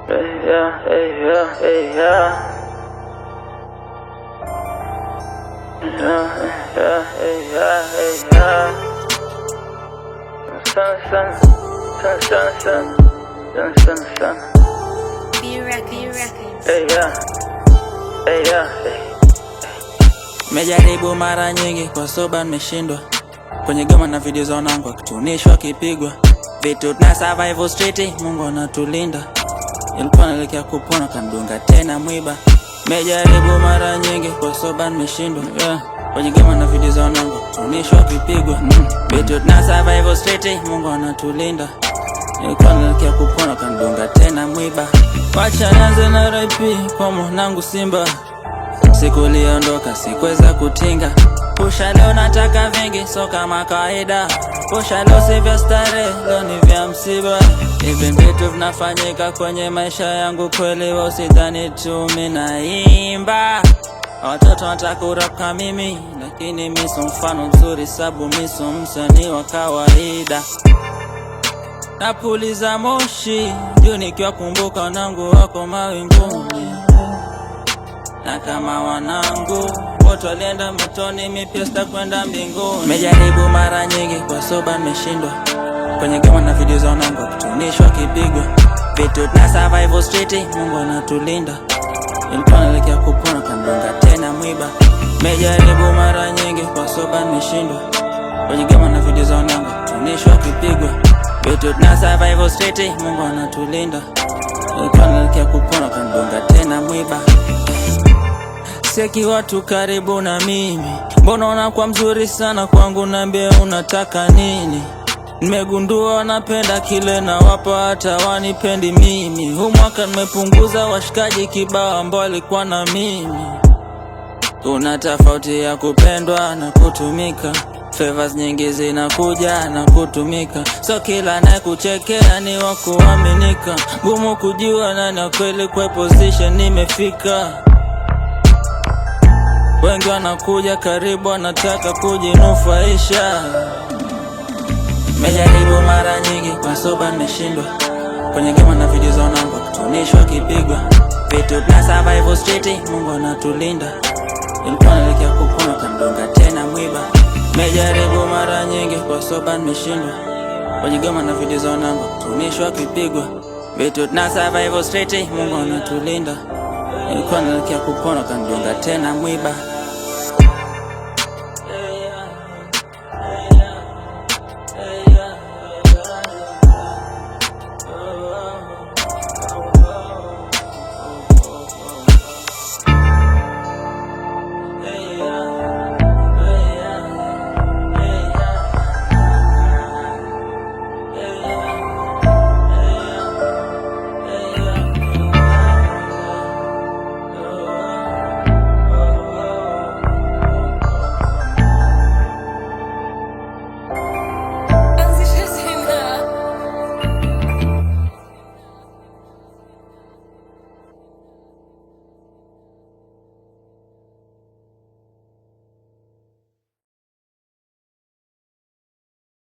Yeah, yeah, yeah. Sun. Mejaribu mara nyingi kwa soba nimeshindwa. Kwenye goma na video za wanangu akitunishwa kipigwa. Vitu na survival street, Mungu anatulinda. Ilikuwa naelekea kupona kandunga tena mwiba. Mejaribu mara nyingi kwa soba nimeshindwa. Kwenye goma na video za wanangu akitunishwa kipigwa. Vitu na survival street, Mungu anatulinda. Ilikuwa naelekea kupona kandunga tena mwiba. Wacha nianze na RIP kwa mwanangu Simba. Siku iliondoka sikuweza kutinga. Pusha leo nataka vingi so kama kawaida. Pusha leo si vya starehe, leo ni vya msiba. Hivi vitu vinafanyika kwenye maisha yangu kweli, wewe usidhani tu mimi naimba. Watoto wanataka urap kama mimi, lakini mimi si mfano mzuri sababu mimi si msanii wa kawaida. Napuliza moshi juu nikiwa kumbuka wanangu wako mawinguni. Na kama wanangu wote walienda motoni, mimi pia sitakwenda mbinguni. Mejaribu mara nyingi kwa soba nimeshindwa. Kwenye goma na video za wanangu kutunishwa kipigwa. Vitu na survival street, Mungu anatulinda. Ilikuwa naelekea kupona kandunga tena mwiba. Mejaribu mara nyingi kwa soba nimeshindwa. Kwenye goma na video za wanangu kutunishwa kipigwa. Vitu na survival street, Mungu anatulinda. Ilikuwa naelekea kupona kandunga tena mwiba. Seki watu karibu na mimi, mbona unakuwa mzuri sana kwangu, niambie unataka nini? Nimegundua wanapenda kile na wapa hata wanipendi mimi. Huu mwaka nimepunguza washikaji kibao ambao walikuwa na mimi. Kuna tofauti ya kupendwa na kutumika. Favors nyingi zinakuja na kutumika. So kila naye kuchekea ni wa kuaminika. Gumu kujua nani wa kweli kwa position nimefika. Wengi wanakuja karibu wanataka kujinufaisha. Mejaribu mara nyingi kwa soba nimeshindwa. Kwenye goma na video za wanangu kutunishwa kipigwa. Vitu na survival street, Mungu anatulinda. Ilikuwa naelekea kupona kandunga tena mwiba. Mejaribu mara nyingi kwa soba nimeshindwa. Kwenye goma na video za wanangu kutunishwa kipigwa. Vitu na survival street, Mungu anatulinda. Ilikuwa naelekea kupona kandunga tena mwiba.